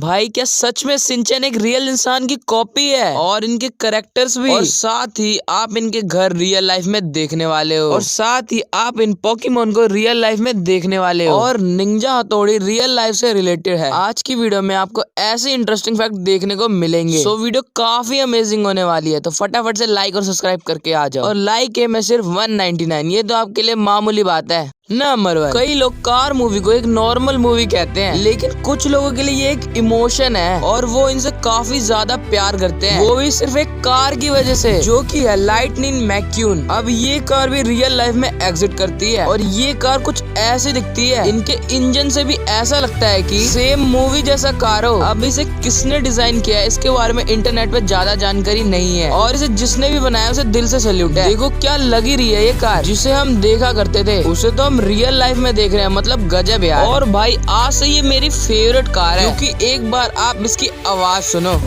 भाई क्या सच में शिनचैन एक रियल इंसान की कॉपी है? और इनके कैरेक्टर्स भी, और साथ ही आप इनके घर रियल लाइफ में देखने वाले हो, और साथ ही आप इन पोकेमोन को रियल लाइफ में देखने वाले हो। और निंजा हथौड़ी रियल लाइफ से रिलेटेड है। आज की वीडियो में आपको ऐसे इंटरेस्टिंग फैक्ट देखने को मिलेंगे। सो वीडियो काफी अमेजिंग होने वाली है, तो फटाफट से लाइक और सब्सक्राइब करके आ जाओ। और लाइक है मैं सिर्फ 199, ये तो आपके लिए मामूली बात है। नंबर 1, कई लोग कार मूवी को एक नॉर्मल मूवी कहते हैं, लेकिन कुछ लोगों के लिए ये एक इमोशन है और वो इनसे काफी ज्यादा प्यार करते हैं, वो भी सिर्फ एक कार की वजह से, जो कि है लाइटनिंग मैक्यून। अब ये कार भी रियल लाइफ में एग्जिट करती है और ये कार कुछ ऐसी दिखती है, इनके इंजन से भी ऐसा लगता है कि सेम मूवी जैसा कार हो। अब इसे किसने डिजाइन किया है इसके बारे में इंटरनेट पे ज्यादा जानकारी नहीं है, और इसे जिसने भी बनाया उसे दिल से सैल्यूट है। देखो क्या लगी रही है ये कार, जिसे हम देखा करते थे उसे तो हम रियल लाइफ में देख रहे हैं, मतलब गजब यार। और भाई आज से ये मेरी फेवरेट कार है, क्योंकि एक बार आप इसकी आवाज सुनो।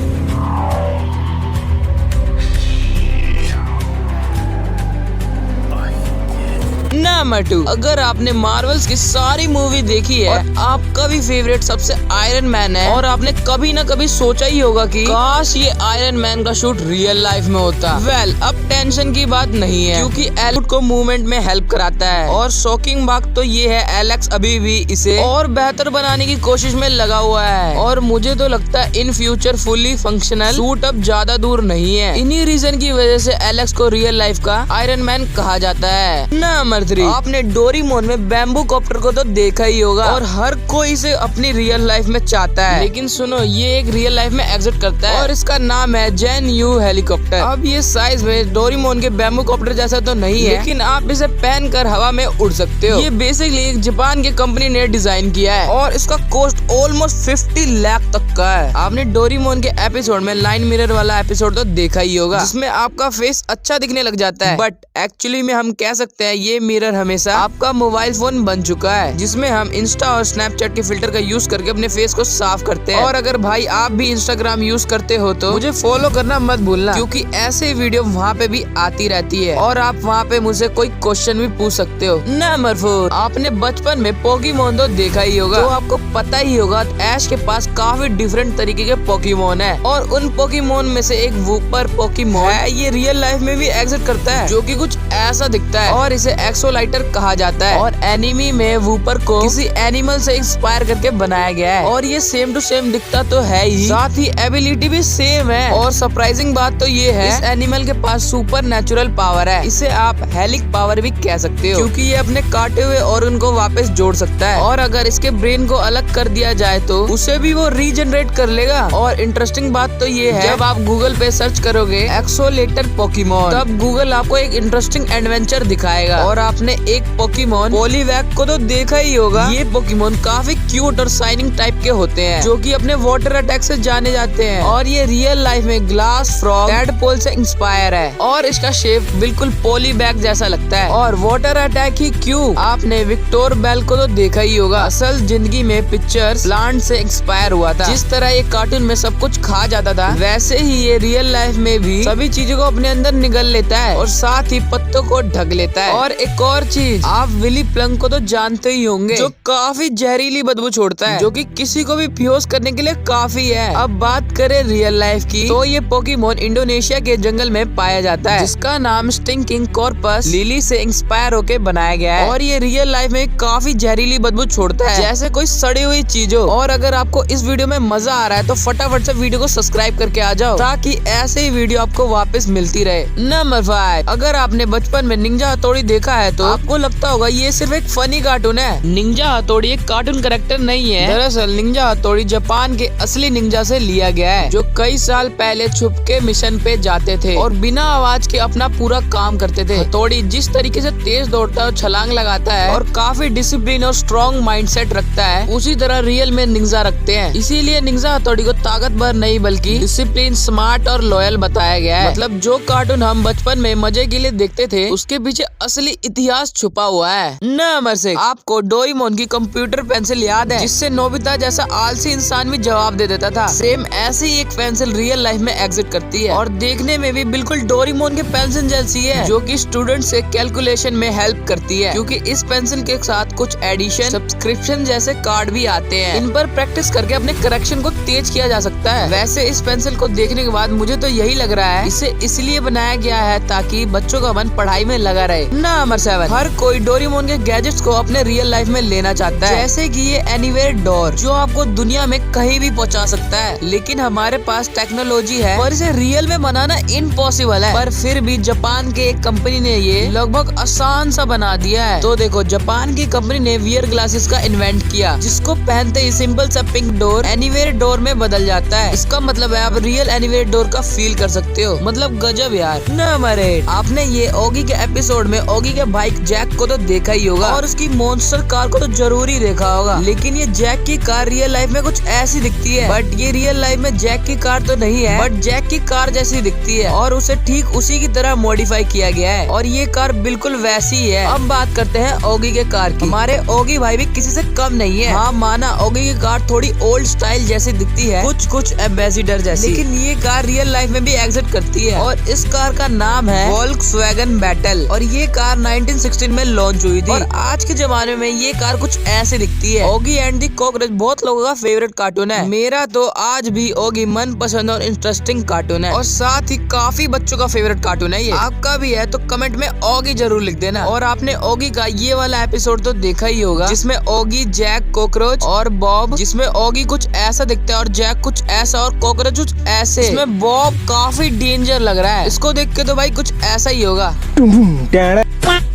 नंबर 2, अगर आपने मार्वल्स की सारी मूवी देखी है और आपका भी फेवरेट सबसे आयरन मैन है, और आपने कभी ना कभी सोचा ही होगा कि काश ये आयरन मैन का शूट रियल लाइफ में होता। वेल, अब टेंशन की बात नहीं है, क्योंकि एलेक्स को मूवमेंट में हेल्प कराता है। और शॉकिंग बात तो ये है, एलेक्स अभी भी इसे और बेहतर बनाने की कोशिश में लगा हुआ है, और मुझे तो लगता है in future fully functional suit अब ज्यादा दूर नहीं है। इन्हीं रीजन की वजह से एलेक्स को रियल लाइफ का आयरन मैन कहा जाता है। नंबर 3, आपने डोरेमोन में बैम्बू कॉप्टर को तो देखा ही होगा, और हर कोई इसे अपनी रियल लाइफ में चाहता है। लेकिन सुनो, ये एक रियल लाइफ में एग्जिट करता है और इसका नाम है जेन यू हेलीकॉप्टर। अब ये साइज में डोरेमोन के बैम्बू कॉप्टर जैसा तो नहीं है, लेकिन आप इसे पहन कर हवा में उड़ सकते हो। ये बेसिकली एक जापान की कंपनी ने डिजाइन किया है, और इसका कॉस्ट ऑलमोस्ट 50 लाख तक का है। आपने डोरेमोन के एपिसोड में लाइन मिरर वाला एपिसोड तो देखा ही होगा, जिसमें आपका फेस अच्छा दिखने लग जाता है, बट एक्चुअली में हम कह सकते हैं ये मिरर हमेशा आपका मोबाइल फोन बन चुका है, जिसमें हम इंस्टा और स्नैपचैट के फिल्टर का यूज करके अपने फेस को साफ करते हैं। और अगर भाई आप भी इंस्टाग्राम यूज करते हो तो मुझे फॉलो करना मत भूलना, क्योंकि ऐसे वीडियो वहाँ पे भी आती रहती है, और आप वहाँ पे मुझसे कोई क्वेश्चन भी पूछ सकते हो। नंबर 4, आपने बचपन में पोकेमोन तो देखा ही होगा, तो आपको पता ही होगा ऐश के पास काफी डिफरेंट तरीके के पोकेमोन है, और उन पोकेमोन में से एक वूपर पोकेमोन है। ये रियल लाइफ में भी एग्जिट करता है, जो कि कुछ ऐसा दिखता है, और इसे एक्सोलाइटर कहा जाता है। और एनिमी में वूपर को किसी एनिमल से इंस्पायर करके बनाया गया है, और ये सेम टू सेम दिखता तो है ही, साथ ही एबिलिटी भी सेम है। और सरप्राइजिंग बात तो ये है, इस एनिमल के पास सुपर नेचुरल पावर है। इसे आप हेलिक पावर भी कह सकते हो, क्योंकि ये अपने काटे हुए ऑर्गन को वापस जोड़ सकता है, और अगर इसके ब्रेन को अलग कर दिया जाए तो उसे भी वो रीजनरेट कर लेगा। और इंटरेस्टिंग बात तो ये है, जब आप गूगल पे सर्च करोगे एक्सोलेटर पोकेमोन, तब गूगल आपको एक इंटरेस्टिंग एडवेंचर दिखाएगा। और आपने एक पोकेमोन पॉलीवैग को तो देखा ही होगा। ये पोकेमोन काफी क्यूट और शाइनिंग टाइप के होते हैं, जो कि अपने वाटर अटैक से जाने जाते हैं, और ये रियल लाइफ में ग्लास फ्रॉग टैडपोल से इंस्पायर है, और इसका शेप बिल्कुल पॉलीबैग जैसा लगता है। और वाटर अटैक ही क्यों, आपने विक्टोर बेल को तो देखा ही होगा। असल जिंदगी में पिक्चर्स प्लांट से इंस्पायर हुआ था। जिस तरह ये कार्टून में सब कुछ खा जाता था, वैसे ही ये रियल लाइफ में भी सभी चीजों को अपने अंदर निगल लेता है, और साथ ही पत्तों को ढक लेता है। और एक और चीज, आप विली प्लंग को तो जानते ही होंगे, जो काफी जहरीली बदबू छोड़ता है, जो कि किसी को भी बेहोश करने के लिए काफी है। अब बात करें रियल लाइफ की, तो ये पोकेमोन इंडोनेशिया के जंगल में पाया जाता है, जिसका नाम स्टिंकिंग कॉर्पस लिली से इंस्पायर होके बनाया गया है। और ये रियल लाइफ में काफी जहरीली बदबू छोड़ता है, जैसे कोई सड़ी हुई चीज हो। और अगर आपको इस वीडियो में मजा आ रहा है तो फटाफट से वीडियो को सब्सक्राइब करके आ जाओ, ताकि ऐसे ही वीडियो आपको वापस मिलती रहे। नंबर 5, अगर आपने बचपन में निंजा हथौड़ी देखा है तो आपको लगता होगा ये सिर्फ एक फनी कार्टून है। निंजा हथौड़ी एक कार्टून कैरेक्टर नहीं है। दरअसल निंजा हथौड़ी जापान के असली निंजा से लिया गया है, जो कई साल पहले छुप के मिशन पे जाते थे और बिना आवाज के अपना पूरा काम करते थे। हथौड़ी जिस तरीके से तेज दौड़ता है और छलांग लगाता है, और काफी डिसिप्लिन और स्ट्रॉन्ग माइंडसेट रखता है, उसी तरह रियल में निंजा रखते हैं। इसीलिए निंजा हथौड़ी को ताकतवर नहीं बल्कि डिसिप्लिन, स्मार्ट और लॉयल बताया गया है। मतलब जो कार्टून हम बचपन में मजे के लिए देखते थे, उसके पीछे असली इतिहास इतिहास छुपा हुआ है। नंबर 6, आपको डोरेमोन की कंप्यूटर पेंसिल याद है, जिससे नोबिता जैसा आलसी इंसान भी जवाब दे देता था। सेम ऐसे ही एक पेंसिल रियल लाइफ में एग्जिस्ट करती है और देखने में भी बिल्कुल डोरेमोन के पेंसिल जैसी है, जो कि स्टूडेंट से कैलकुलेशन में हेल्प करती है, क्योंकि इस पेंसिल के साथ कुछ एडिशन, सब्सक्रिप्शन जैसे कार्ड भी आते हैं। इन पर प्रैक्टिस करके अपने करेक्शन को तेज किया जा सकता है। वैसे इस पेंसिल को देखने के बाद मुझे तो यही लग रहा है इसे इसलिए बनाया गया है ताकि बच्चों का मन पढ़ाई में लगा रहे। नंबर 7, हर कोई डोरेमोन के गैजेट्स को अपने रियल लाइफ में लेना चाहता है, जैसे कि ये एनीवेयर डोर, जो आपको दुनिया में कहीं भी पहुंचा सकता है। लेकिन हमारे पास टेक्नोलॉजी है और इसे रियल में बनाना इम्पॉसिबल है, पर फिर भी जापान के एक कंपनी ने ये लगभग आसान सा बना दिया है। तो देखो, जापान की कंपनी ने वियर ग्लासेस का इन्वेंट किया, जिसको पहनते ही सिंपल सा पिंक डोर एनीवेयर डोर में बदल जाता है। इसका मतलब है आप रियल एनीवेयर डोर का फील कर सकते हो। मतलब गजब यार। नंबर 8, आपने ये ओगी के एपिसोड में ओगी के बाइक जैक को तो देखा ही होगा और उसकी मॉन्स्टर कार को तो जरूर ही देखा होगा। लेकिन ये जैक की कार रियल लाइफ में कुछ ऐसी दिखती है, बट ये रियल लाइफ में जैक की कार तो नहीं है, बट जैक की कार जैसी दिखती है और उसे ठीक उसी की तरह मॉडिफाई किया गया है और ये कार बिल्कुल वैसी ही है। अब बात करते हैं ओगी के कार की। हमारे ओगी भाई भी किसी से कम नहीं है। हाँ माना, ओगी की कार थोड़ी ओल्ड स्टाइल जैसी दिखती है, कुछ एम्बेसडर जैसी, लेकिन ये कार रियल लाइफ में भी एग्जिस्ट करती है और इस कार का नाम है वोल्क्सवैगन बैटल और ये कार 1916 में लॉन्च हुई थी और आज के जमाने में ये कार कुछ ऐसे दिखती है। ओगी एंड द कॉकरोच बहुत लोगों का फेवरेट कार्टून है। मेरा तो आज भी ओगी मन पसंद और इंटरेस्टिंग कार्टून है और साथ ही काफी बच्चों का फेवरेट कार्टून है ये। आपका भी है तो कमेंट में ओगी जरूर लिख देना। और आपने ओगी का ये वाला एपिसोड तो देखा ही होगा, जिसमें ओगी, जैक, कॉकरोच और बॉब, जिसमें ओगी कुछ ऐसा दिखता है और जैक कुछ ऐसा और कॉकरोच कुछ ऐसे। इसमें बॉब काफी डेंजर लग रहा है, इसको देख के तो भाई कुछ ऐसा ही होगा।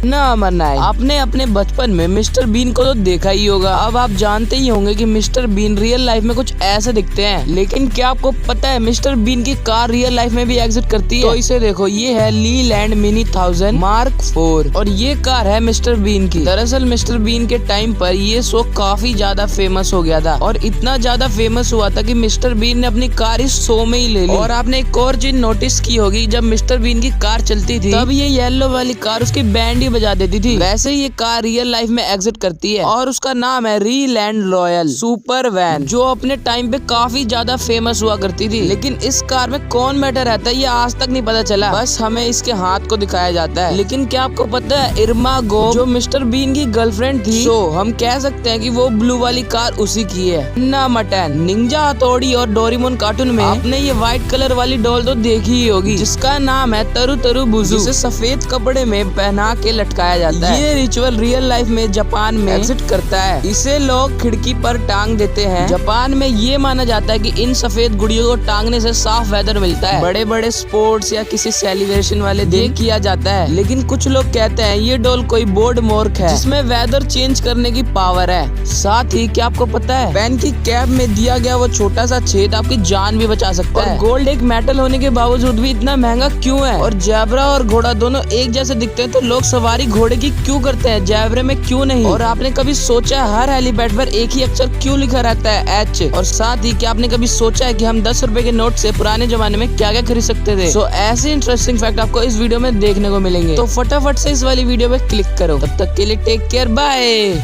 नंबर 9, आपने अपने बचपन में मिस्टर बीन को तो देखा ही होगा। अब आप जानते ही होंगे कि मिस्टर बीन रियल लाइफ में कुछ ऐसे दिखते हैं, लेकिन क्या आपको पता है मिस्टर बीन की कार रियल लाइफ में भी एग्जिट करती है? तो इसे देखो, ये है लीलैंड मिनी 1000 मार्क 4 और ये कार है मिस्टर बीन की। दरअसल मिस्टर बीन के टाइम पर ये शो काफी ज्यादा फेमस हो गया था और इतना ज्यादा फेमस हुआ था कि मिस्टर बीन ने अपनी कार इस शो में ही ले ली। और आपने एक और चीज नोटिस की होगी, जब मिस्टर बीन की कार चलती थी तब ये येलो वाली कार उसकी बैंड बजा देती थी। वैसे ये कार रियल लाइफ में एग्जिट करती है और उसका नाम है रीलैंड रॉयल सुपर वैन, जो अपने टाइम पे काफी ज्यादा फेमस हुआ करती थी। लेकिन इस कार में कौन बैठा रहता है ये आज तक नहीं पता चला, बस हमें इसके हाथ को दिखाया जाता है। लेकिन क्या आपको पता है इरमा गो जो मिस्टर बीन की गर्लफ्रेंड थी, तो हम कह सकते हैं कि वो ब्लू वाली कार उसी की है। नंबर 10, निंजा हथौड़ी और डोरेमोन कार्टून में आपने ये व्हाइट कलर वाली डॉल तो देखी ही होगी, जिसका नाम है तरु तरु बुजू, जिसे सफेद कपड़े में पहना के लटकाया जाता है। ये रिचुअल रियल लाइफ में जापान में एग्जिट करता है। इसे लोग खिड़की पर टांग देते हैं। जापान में ये माना जाता है कि इन सफेद गुड़ियों को टांगने से साफ वेदर मिलता है। बड़े बड़े स्पोर्ट्स या किसी सेलिब्रेशन वाले दिन किया जाता है। लेकिन कुछ लोग कहते हैं ये डॉल कोई बोर्ड मोर्क है, जिसमें वेदर चेंज करने की पावर है। साथ ही क्या आपको पता है पेन की कैप में दिया गया वो छोटा सा छेद आपकी जान भी बचा सकता है। गोल्ड एक मेटल होने के बावजूद भी इतना महंगा क्यों है? और जैबरा और घोड़ा दोनों एक जैसे दिखते हैं, तो लोग सवारी घोड़े की क्यों करते हैं, जैबरे में क्यों नहीं? और आपने कभी सोचा हर हेलीपैड पर एक ही अक्षर क्यों लिखा रहता है, एच? और साथ ही क्या आपने कभी सोचा है कि हम 10 रुपए के नोट से पुराने जमाने में क्या क्या खरीद सकते थे? सो ऐसे इंटरेस्टिंग फैक्ट आपको इस वीडियो में देखने को मिलेंगे, तो फटाफट से इस वाली वीडियो पे क्लिक करो। तब तक के लिए टेक केयर, बाय।